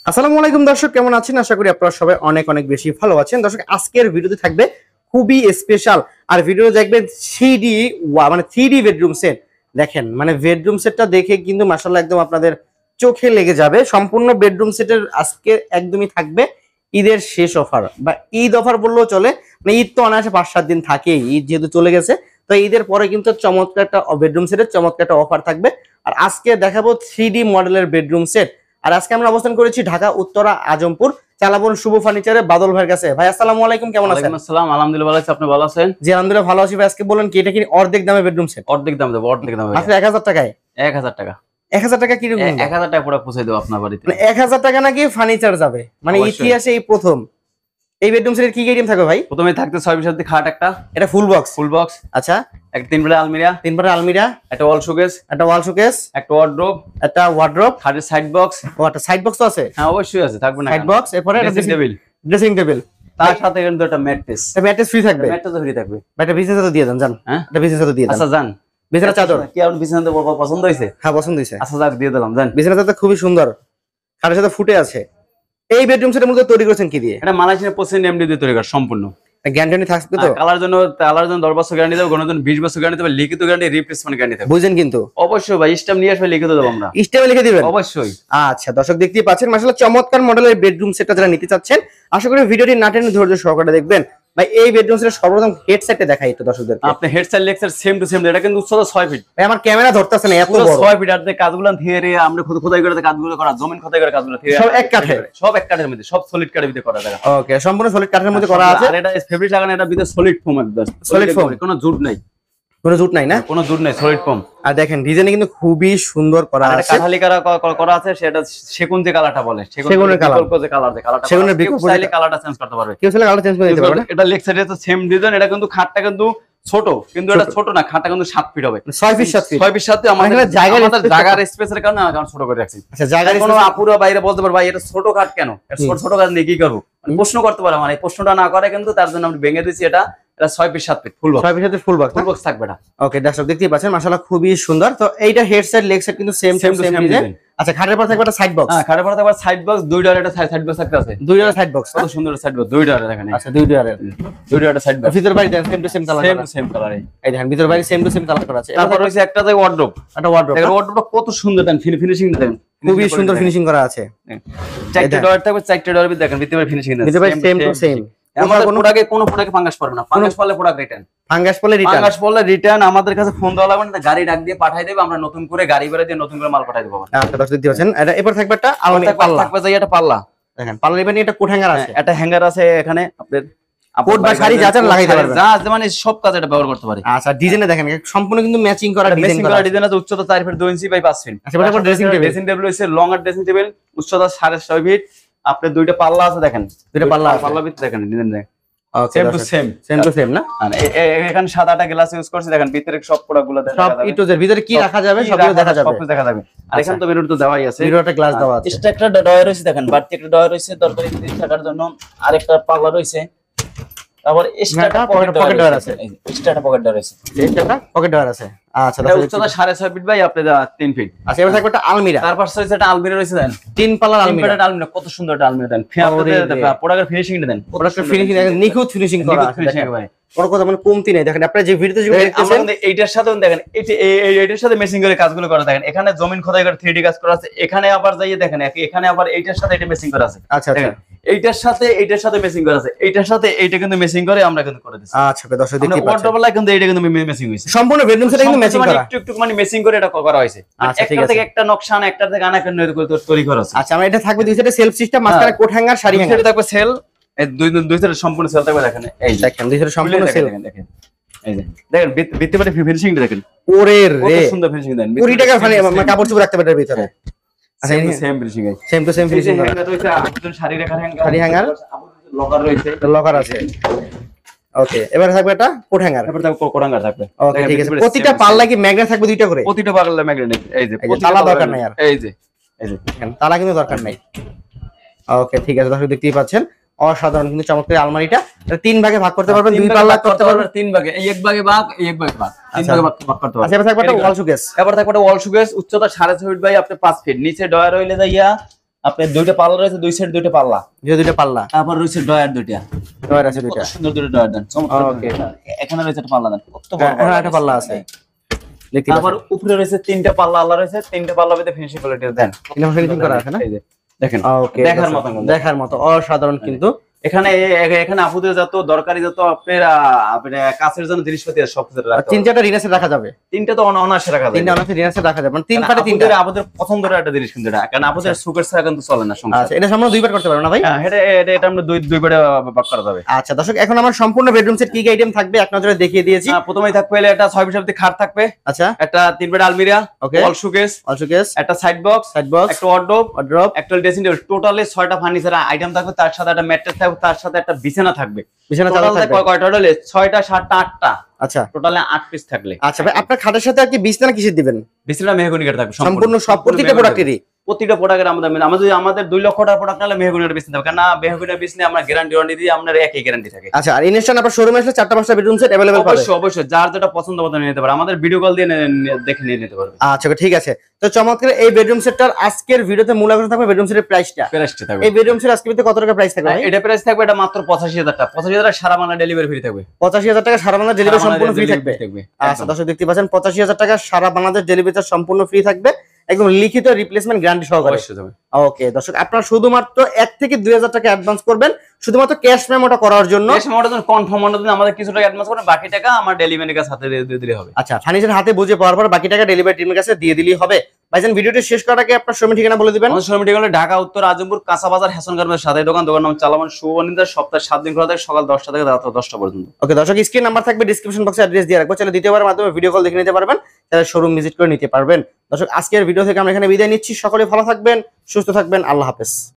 আসসালামু আলাইকুম দর্শক, কেমন আছেন? আশা করি আপনারা সবাই অনেক অনেক বেশি ভালো আছেন। দর্শক, আজকের ভিডিওতে থাকবে খুবই স্পেশাল আর ভিডিও দেখবেন 3D মানে 3D বেডরুম সেট। দেখেন মানে বেডরুম সেটটা দেখে কিন্তু মাশাআল্লাহ একদম আপনাদের চোখে লেগে যাবে। সম্পূর্ণ বেডরুম সেটের আজকে একদমই থাকবে ঈদের শেষ অফার বা ঈদ অফার বললেও চলে। মানে ঈদ তো অনায়াসে 5-7 দিন থাকেই, ঈদ যেহেতু চলে গেছে, তো ঈদের পরে কিন্তু চমৎকার একটা বেডরুম সেটের চমৎকার একটা অফার থাকবে। আর আজকে দেখাবো 3D মডেলের বেডরুম সেট। আর আজকে আমরা অবস্থান করেছি ঢাকা উত্তরা আজমপুর চালাবন শুভ ফার্নিচারে বাদল ভাইয়ের কাছে। ভাই আসসালামু আলাইকুম, কেমন আছেন? ওয়ালাইকুম আসসালাম, আলহামদুলিল্লাহ ভালো আছি, আপনি ভালো আছেন? জি আলহামদুলিল্লাহ ভালো আছি ভাই। আজকে বলেন কি এটা কি অর্ধেক দামে বেডরুম সেট? অর্ধেক দাম দেবো, অর্ধেক দাম মাত্র 1000 টাকায়? 1000 টাকা। 1000 টাকা কি রকম? 1000 টাকা পুরো পৌঁছে দেবো আপনার বাড়িতে। মানে 1000 টাকা নাকি ফার্নিচার যাবে? মানে অবশ্যই। ইতিহাসে এই প্রথম। এই বেডরুম সেটের কি কি আইটেম থাকবে ভাই? প্রথমে থাকতে 6 বিশ খাট একটা, এটা ফুল বক্স? Full box. আচ্ছা, একটা 3 বেডের আলমিরা, 3 পারের আলমিরা, একটা ওয়াল শোকেস, একটা ওয়াল শোকেস, একটা ওয়ার্ড্রোব, একটা ওয়ার্ড্রোব, খাটের সাইড বক্স। ও একটা সাইড বক্স তো আছে? হ্যাঁ অবশ্যই আছে, থাকবে না? সাইড বক্স, এরপরে একটা ড্রেসিং টেবিল, ড্রেসিং টেবিল, তার সাথে কিন্তু একটা ম্যাট্রেস। এটা ম্যাট্রেস ফ্রি থাকবে? ম্যাট্রেস ফ্রি থাকবে। ভাই এটা বিছানা তো দিয়ে দেন জান। হ্যাঁ এটা বিছানা তো দিয়ে দেন। আচ্ছা জান, বিছানা চাদর কি আপনার বিছানাতে পছন্দ হয়েছে? হ্যাঁ পছন্দ হয়েছে। আচ্ছা যাক দিয়ে দিলাম জান। বিছানা চাদর খুবই সুন্দর, খাটের সাথে ফুটে আছে। এই বেডরুম সেটের মধ্যে তৈরি করেছেন কি দিয়ে? এটা মালয়েশিয়ার পছন্দ এমডি দিয়ে তৈরি করা সম্পূর্ণ। গ্যারান্টি থাকবে তো? কালার জন্য 10 বছর গ্যারান্টি দেবো, কোনো জন্য 20 বছর গ্যারান্টি দেবো, লিখিত গ্যারান্টি, রিপ্লেসমেন্ট গ্যারান্টি দেবো। বুঝেন কিন্তু? অবশ্যই ভাই, স্ট্যাম্প নিয়ে আসবে, লিখিত দেবো আমরা। স্টেমে লিখে দিবেন? অবশ্যই। আচ্ছা দর্শক দেখতেই পাচ্ছেন মাশাআল্লাহ চমৎকার মডেলের বেডরুম সেটটা যারা নিতে চাচ্ছেন, আশা করি ভিডিওটি না টেনে ধৈর্য সহকারে দেখবেন। ভাই এই বেডরুম সেটের সর্বপ্রথম হেডসেটটা দেখাই একটু দর্শকদের। আপনি headset Lexar same to same, এটা কিন্তু উচ্চতা 6 ফিট। ভাই আমার ক্যামেরা ধরতেছে না, এত বড় 6 ফিট। আর কাজগুলো থিওরি আমরা খোদাই করে কাজগুলো করা, জমিন খোদাই করে কাজগুলো থিওরি সব এক কাঠে? সব এক কাঠের মধ্যে, সব সলিড কাঠের ভিতরে করা যায়। ওকে, সম্পূর্ণ সলিড কাঠের মধ্যে করা আছে। আর এটা ফেব্রিক লাগানো, এটা ভিতরে সলিড ফোম একদম। সলিড ফোম, কোনো জুট নাই, কোনো জুট নাই না? কোনো জুট নাই, সলিড ফোম। আর দেখেন ডিজাইনে কিন্তু খুবই সুন্দর করা আছে। কাঠালি করা আছে, সেটা সেগুন যে কালারটা বলে, সেগুনের কালার, বিকল্প যে কালার, কালারটা সেগুনের বিকল্প চাইলে কালারটা চেঞ্জ করতে পারবে। কেউ চাইলে কালার চেঞ্জ করে দিতে পারবে না? এটা লেক্সার এটা সেম ডিজাইন। এটা কিন্তু খাটটা কিন্তু ছোট, কিন্তু এটা ছোট না, খাটটা কিন্তু 7 ফিট হবে। 6 ফিট 7 ফিট? 6 ফিট সাথে আমাদের জায়গার স্পেসের কারণে আমি ছোট করে রাখছি। আচ্ছা, জায়গার কোনো আপুরা বাইরে বলতে পারে ভাই এটা ছোট কাট কেন, ছোট কাজ নিয়ে কি করবো, প্রশ্ন করতে পারে। মানে এই প্রশ্নটা না করে কিন্তু তার জন্য আমি ভেঙে দিচ্ছি। এটা 6 feet 7 feet full box. 6 feet 7 feet full box? Full box থাকবে এটা। ওকে দর্শক দেখতেই পাচ্ছেন মাশাআল্লাহ খুবই সুন্দর। তো এইটা হেড সাইড লেগ সাইড কিন্তু সেম ডিজাইন। আচ্ছা, খাটের পর থাকবে একটা সাইড বক্স? হ্যাঁ, খাটের পর থাকবে সাইড বক্স, দুই ডোরের একটা সাইড বক্স থাকতে আছে। দুই ডোরের সাইড বক্স? কত সুন্দর সাইড বক্স, দুই ডোরের দেখেন। আচ্ছা, দুই ডোরের সাইড বক্স। ভিতর বাইরে same to same colour same করা? টু সেম কালারে। এই দেখেন ভিতর বাইরে সেম টু সেম কালার করা আছে। তারপর হইছে একটা যে ওয়ার্ডরোব, একটা ওয়ার্ডরোব। দেখেন ওয়ার্ডরোবটা কত সুন্দর, দেন ফিনিশিং দেখেন, খুবই সুন্দর ফিনিশিং করা আছে। চারটি ডোর থাকবে, চারটি ডোর দেখেন ভিতরে ফিনিশিং দেন, ভিতর বাইরে সেম টু সেম। আমাদের কোনো প্রোডাক্টে ফাঙ্গাস পড়বে না। ফাঙ্গাস পড়লে প্রোডাক্ট রিটার্ন। ফাঙ্গাস পড়লে রিটার্ন? ফাঙ্গাস পড়লে রিটার্ন। আমাদের কাছে ফোন দেওয়া লাগবে না, গাড়ি ডাক দিয়ে পাঠিয়ে দেব, আমরা নতুন করে গাড়ি বেরে দিয়ে নতুন করে মাল পাঠিয়ে দেব। আচ্ছা দর্শক দেখতে পাচ্ছেন এটা এরপর থাকবে একটা আলমারি পাল্লা থাকবে, যে এটা পাল্লা দেখেন, পাল্লা নিবেন। এটা কোট হ্যাঙ্গার আছে? একটা হ্যাঙ্গার আছে এখানে, আপনাদের কোট বা শাড়ি যা চান লাগাইতে পারবেন, যা মানে সব কাজে এটা ব্যবহার করতে পারে। আচ্ছা, ডিজাইনে দেখেন সম্পূর্ণ কিন্তু ম্যাচিং করা ডিজাইন করা। ডিজাইন আছে, উচ্চতা 4 ফিট 2 ইঞ্চি বাই 5 ফিট। আচ্ছা, এটা ড্রেসিং টেবিল? ড্রেসিং টেবিল হইছে লং আর ড্রেসিং টেবিল, উচ্চতা 6.5 ফিট। আপনার দুইটা পাল্লা আছে দেখেন, দুইটা পাল্লা ভিতরে দেখেন ডিজাইন দেখেন, সেম টু সেম না? এখানে 7-8টা গ্লাস ইউজ করছি, দেখেন ভিতরে সব প্রোডাক্টগুলো দেখা সব যাবে। ইটোজের ভিতরে কি রাখা যাবে সবই দেখা যাবে, সব দেখা যাবে। আর এখানে তো মিরর তো দেওয়াই আছে, মিররটা গ্লাস দেওয়া আছে। এক্সট্রা একটা ডয়ার রয়েছে দেখেন, বাড়তি একটা ডয়ার রয়েছে দরকারি জিনিস থাকার জন্য। আরেকটা পাল্লা রয়েছে, তারপর এক্সট্রা পকেট ডয়ার আছে, এক্সট্রা পকেট ডয়ার আছে, এক্সট্রা পকেট ডয়ার আছে। আচ্ছা, উচ্চতা 6.5 ফিট বাই আপনাদের 3 ফিট। আচ্ছা, এবার থাকবে একটা আলমিরা। তারপর রয়েছে একটা আলমিরা রয়েছে দেন, 3 পাল্লার আলমিরা। আলমিরা কত সুন্দর একটা আলমিরা দেন, প্রোডাক্টের ফিনিশিংটা দেন, প্রোডাক্টের ফিনিশিং নিখুঁত ফিনিশিং করা আছে। ভাই কোনো কথা মানে কমতি নাই। দেখেন আপনারা যে ভিডিওতে দেখতেছেন এইটার সাথে দেখেন, এইটার সাথে ম্যাচিং করে কাজগুলো করা দেখেন। এখানে জমিন খোদাই করে 3D কাজ করা আছে, এখানে আবার যাইয়ে দেখেন এখানে আবার এইটার সাথে এটা ম্যাচিং করা আছে। আচ্ছা আচ্ছা, এইটার সাথে ম্যাচিং করা আছে, এইটার সাথে এইটা কিন্তু ম্যাচিং করে আমরা কিন্তু করে দিছি। আচ্ছা দর্শক দেখতে পাচ্ছেন ওয়ার্ডরোবলা কিন্তু এইটা কিন্তু ম্যাচিং হইছে, সম্পূর্ণ বেডরুম সেটা কিন্তু ম্যাচিং করা, একটু মানে ম্যাচিং করে এটা করা হইছে। একটা থেকে একটা নকশা না, একটা থেকে আনাকা তৈরি করা আছে। আচ্ছা, আমরা এটা থাকবে দুই সাইডে সেলফ সিস্টেম, মাঝখানে কোট হ্যাঙ্গার, শাড়ি হ্যাঙ্গার থাকবে, সেল দুই সাইডে সম্পূর্ণ সেল থাকবে। দেখেন এই দেখেন দুই সাইডে সম্পূর্ণ সেল। দেখেন এই যে দেখেন ভিতরে ফিনিশিং দেখেন, ওরে রে কত সুন্দর ফিনিশিং দেন। 20 টাকার মানে কাপড় চোপড় রাখতে পারে এর ভিতরে। আচ্ছা, same finishing same to same finishing করা। রয়েছে আপনাদের শাড়ি রাখার শাড়ি হ্যাঙ্গার, লকার রয়েছে, লকার আছে। ওকে, এবারে থাকবে একটা কোট হ্যাঙ্গার। তারপর থাকবে কোরাঙ্গার থাকবে। ওকে ঠিক আছে, প্রতিটা পাল্লা কি ম্যাগনেট থাকবে দুইটা করে? প্রতিটা পাল্লা ম্যাগনেট। এই যে তালা দরকার নাই আর, এই যে তালা কিন্তু দরকার নাই। ওকে ঠিক আছে, দর্শক দেখতেই পাচ্ছেন অসাধারণ কিন্তু চমৎকার আলমারিটা। এটা 3 ভাগে ভাগ করতে পারবেন, 2 পাল্লা করতে পারবেন, 3 ভাগে, এই এক ভাগে ভাগ, এই এক ভাগে ভাগ, 3 ভাগে ভাগ করতে পারবেন। আচ্ছা, এবার থাকবে একটা ওয়াল শোকেস। এবার থাকবে একটা ওয়াল শোকেস, উচ্চতা 6.5 ফিট বাই আপনি 5 ফিট। নিচে ডয়ার হইলে যাইয়া আপনার দুইটা পাল্লা রয়েছে, দুই সাইড দুইটা পাল্লা, যে দুইটা পাল্লা তারপর রয়েছে ডয়ার দুইটা, ডয়ার আছে দুইটা। কত সুন্দর দুটো ডয়ার দেন, চমৎকার। Okay. এখানে রয়েছে একটা পাল্লা দেন, কত বড় হ্যাঁ, একটা পাল্লা আছে দেখতে তারপর পাচ্ছেন। উপরে রয়েছে তিনটা পাল্লা আল্লাহ রয়েছে, তিনটা পাল্লা ভিতরে ফিনিশিং কোয়ালিটি দেন, ফিনিশিং করা আছে না? এই যে দেখেন ওকে, দেখার মতো দেখার মতো অসাধারণ কিন্তু। এখানে এখানে আপুদের যত দরকারি যত আপনার কাছের জন্য জিনিসপাতি আছে সব কিছু রাখতে তিন পারবেন। চারটা রিনাসে রাখা যাবে, তিনটা তো অনায়াসে রাখা যায়। তিনটা অনাসে রিনাসে রাখা যাবে, মানে তিন কারণ ফাটে তিনটা। আপুদের পছন্দের একটা জিনিস কিন্তু এটা, কারণ আপুদের সুগার ছাড়া কিন্তু চলে না সংসার। আচ্ছা, এটা সামনে দুইবার করতে পারবো না ভাই? হ্যাঁ, এটা আমরা দুইবারে ভাগ করা যাবে। আচ্ছা দর্শক, এখন আমার সম্পূর্ণ বেডরুম সেট কি কি আইটেম থাকবে এক নজরে দেখিয়ে দিয়েছি। প্রথমেই থাকবে হলো একটা 6 ফিট খাট থাকবে, আচ্ছা, একটা 3 বেড আলমিরা, okay, wall showcase, also case, একটা সাইড বক্স, সাইড বক্স, একটা ওয়ার্ডরোব, ওয়ার্ড্রপ, একটা ড্রেসিং টেবিল, টোটালি 6টা ফার্নিচার আইটেম থাকবে, তার সাথে একটা ম্যাট্রেস থাকবে, তার সাথে একটা বিছানা থাকবে। বিছানা চাদর টোটাল থাকবে। কয়টা টোটালে 6টা 7টা 8টা, আচ্ছা টোটালে 8 পিস থাকলে। আচ্ছা ভাই, আপনার খাটের সাথে আর কি বিছানা কিসের দিবেন? বিছানা মেহগনি কাঠ থাকবে সম্পূর্ণ সব প্রত্যেকটা প্রোডাক্টেরই? প্রতিটা প্রোডাক্টের আমাদের 2 লক্ষ টাকার প্রোডাক্ট নিলে মেহগনির বিছানা থাকবে, কারণ মেহগনির বিছানা আমরা গ্যারান্টি ওয়ারেন্টি দিই, আপনার একই গ্যারান্টি থাকে। আচ্ছা, আর ইনস্ট্যান্ট আপনার শোরুমে আসলে 4টা 5টা বেডরুম সেট अवेलेबल পাবে? অবশ্যই অবশ্যই, যার যেটা পছন্দ মতো নিয়ে নিতে পারে, আমাদের ভিডিও কল দিয়ে দেখে নিয়ে নিতে পারবে। আচ্ছা ঠিক আছে। তো চমৎকার এই বেডরুম সেটটার আজকের ভিডিওতে মূল আলোচনা থাকবে বেডরুম সেটের প্রাইসটা। প্রাইসটা থাকবে, এই বেডরুম সেট আজকে কত টাকা প্রাইস থাকবে ভাই? এটা প্রাইস থাকবে এটা মাত্র 85,000 টাকা। 85,000 টাকা সারা বাংলা ডেলিভারি ফ্রি থাকবে। 85,000 টাকা সারা বাংলাদেশ ডেলিভারি সারা সম্পূর্ণ ফ্রি বাংলাদেশ থাকবে। delivery আচ্ছা দর্শক দেখতে পাচ্ছেন, 85,000 টাকা সারা বাংলাদেশ ডেলিভারি সম্পূর্ণ ফ্রি থাকবে, একদম লিখিত রিপ্লেসমেন্ট গ্যারান্টি সহকারে। অবশ্যই থাকবে। ওকে দর্শক, আপনারা শুধুমাত্র 1 থেকে 2,000 টাকা অ্যাডভান্স করবেন শুধুমাত্র ক্যাশ মেমোটা করার জন্য। ক্যাশ মেমোটা যখন কনফার্ম অর্ডার দিন আমাদের কিছু টাকা অ্যাডভান্স করবেন, বাকি টাকা আমার ডেলিভারির কাছে হাতে দিয়ে দিলে হবে। আচ্ছা, ফার্নিচার হাতে বুঝে পাওয়ার পর বাকি টাকা ডেলিভারি টিমের কাছে দিয়ে দিলেই হবে। ভাইজান ভিডিওটি শেষ করার আগে আপনার শোরুম ঠিকানা বলে দিবেন। আমাদের শোরুম ঠিকানা ঢাকা উত্তর আজমপুর কাঁচা বাজার হ্যাসন গার্মেন্টস সাথে দোকান, দোকান নাম চালামান সুবর্ণিতা, সপ্তাহে 7 দিন খোলা থাকে, সকাল 10টা থেকে রাত 10টা পর্যন্ত। ওকে দর্শক, স্ক্রিন নাম্বার থাকবে, ডিসক্রিপশন বক্সে অ্যাড্রেস দিয়ে রাখবো, চাইলে দ্বিতীয়বারের মাধ্যমে ভিডিও কল দেখে নিতে পারবেন, তাহলে শোরুম ভিজিট করে নিতে পারবেন। দর্শক আজকের ভিডিও থেকে আমরা এখানে বিদায় নিচ্ছি, সকলে ভালো থাকবেন, সুস্থ থাকবেন, আল্লাহ হাফেজ।